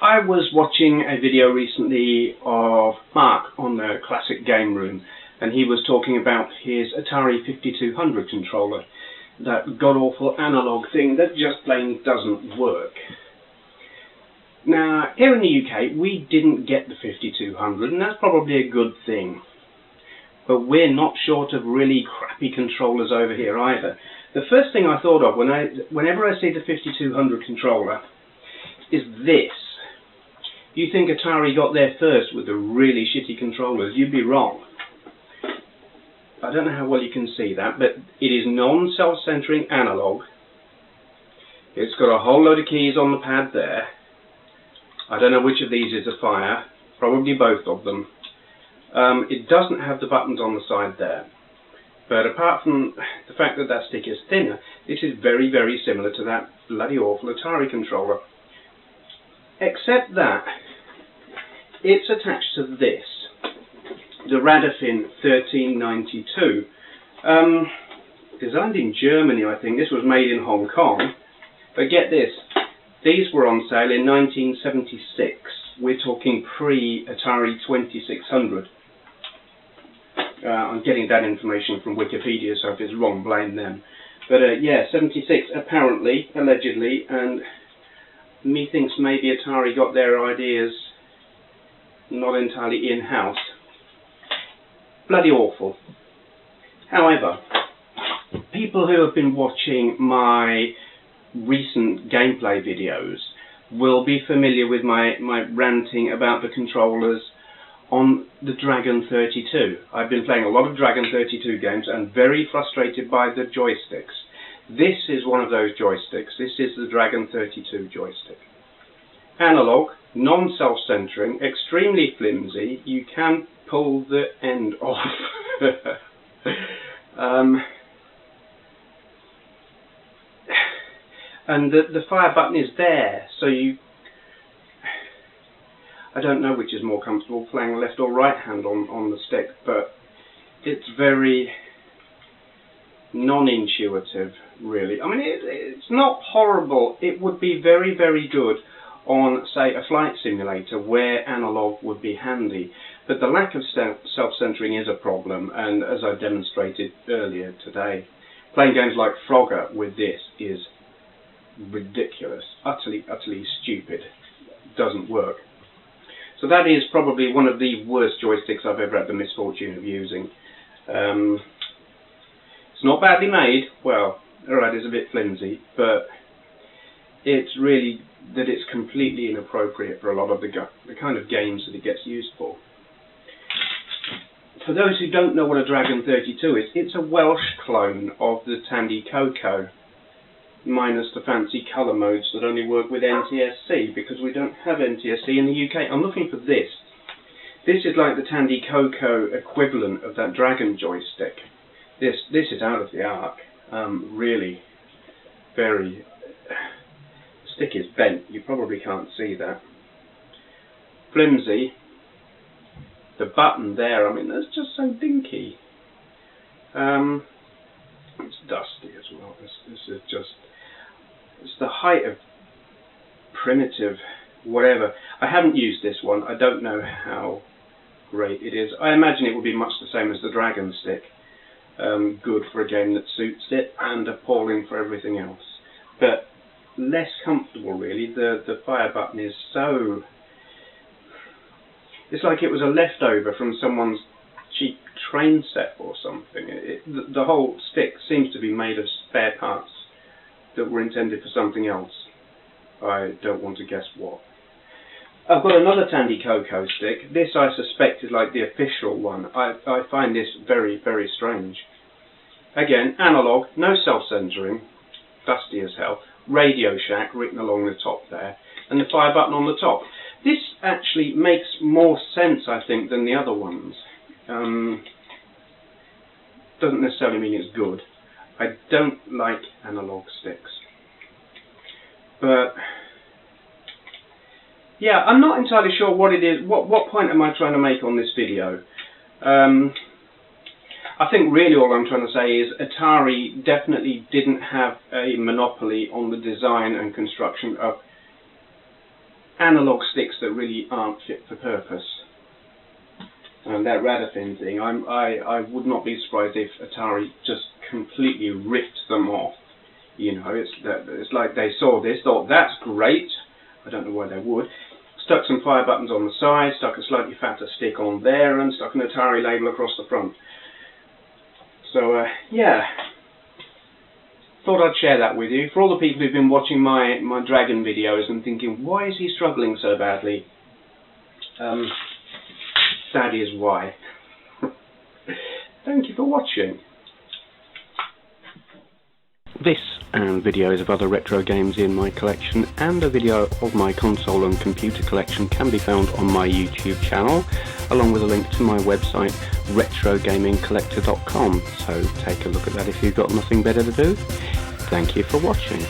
I was watching a video recently of Mark on the Classic Game Room, and he was talking about his Atari 5200 controller, that god-awful analog thing that just plain doesn't work. Now, here in the UK, we didn't get the 5200, and that's probably a good thing. But we're not short of really crappy controllers over here either. The first thing I thought of whenever I see the 5200 controller is this. You think Atari got there first with the really shitty controllers, you'd be wrong. I don't know how well you can see that, but it is non-self-centering analog. It's got a whole load of keys on the pad there. I don't know which of these is a fire, probably both of them. It doesn't have the buttons on the side there. But apart from the fact that that stick is thinner, this is very, very similar to that bloody awful Atari controller. Except that it's attached to this, the Radofin 1392. Designed in Germany, I think. This was made in Hong Kong. But get this, these were on sale in 1976. We're talking pre-Atari 2600. I'm getting that information from Wikipedia, so if it's wrong, blame them. But yeah, 76 apparently, allegedly, and methinks maybe Atari got their ideas not entirely in-house. Bloody awful. However, people who have been watching my recent gameplay videos will be familiar with my ranting about the controllers on the Dragon 32. I've been playing a lot of Dragon 32 games and very frustrated by the joysticks. This is one of those joysticks. This is the Dragon 32 joystick. Analog, non-self-centering, extremely flimsy. You can pull the end off. And the fire button is there, so you... I don't know which is more comfortable, playing left or right hand on the stick, but it's very non-intuitive, really. I mean, it's not horrible. It would be very, very good on, say, a flight simulator where analog would be handy. But the lack of self-centering is a problem, and as I demonstrated earlier today, playing games like Frogger with this is ridiculous, utterly, utterly stupid. It doesn't work. So that is probably one of the worst joysticks I've ever had the misfortune of using. It's not badly made. Well, alright, it's a bit flimsy, but it's really that it's completely inappropriate for a lot of the kind of games that it gets used for. For those who don't know what a Dragon 32 is, it's a Welsh clone of the Tandy CoCo, minus the fancy colour modes that only work with NTSC, because we don't have NTSC in the UK. I'm looking for this. This is like the Tandy CoCo equivalent of that Dragon joystick. This is out of the arc. Really very... The stick is bent. You probably can't see that. Flimsy. The button there, I mean, that's just so dinky. It's dusty as well. This is just... It's the height of primitive whatever. I haven't used this one. I don't know how great it is. I imagine it will be much the same as the Dragon stick. Good for a game that suits it, and appalling for everything else. But less comfortable, really. The fire button is so... It's like it was a leftover from someone's cheap train set or something. The whole stick seems to be made of spare parts that were intended for something else. I don't want to guess what. I've got another Tandy CoCo stick. This I suspect is like the official one. I find this very, very strange. Again, analog, no self-centering, dusty as hell, Radio Shack written along the top there, and the fire button on the top. This actually makes more sense, I think, than the other ones. Doesn't necessarily mean it's good. I don't like analog sticks. But yeah, I'm not entirely sure what it is. What point am I trying to make on this video? I think really all I'm trying to say is Atari definitely didn't have a monopoly on the design and construction of analog sticks that really aren't fit for purpose. And that Radofin thing, I would not be surprised if Atari just completely ripped them off. You know, it's like they saw this, thought that's great. I don't know why they would. Stuck some fire buttons on the side, stuck a slightly fatter stick on there, and stuck an Atari label across the front. So yeah, thought I'd share that with you. For all the people who've been watching my Dragon videos and thinking, why is he struggling so badly? That is why. Thank you for watching. This and videos of other retro games in my collection and a video of my console and computer collection can be found on my YouTube channel, along with a link to my website retrogamingcollector.com, so take a look at that if you've got nothing better to do. Thank you for watching.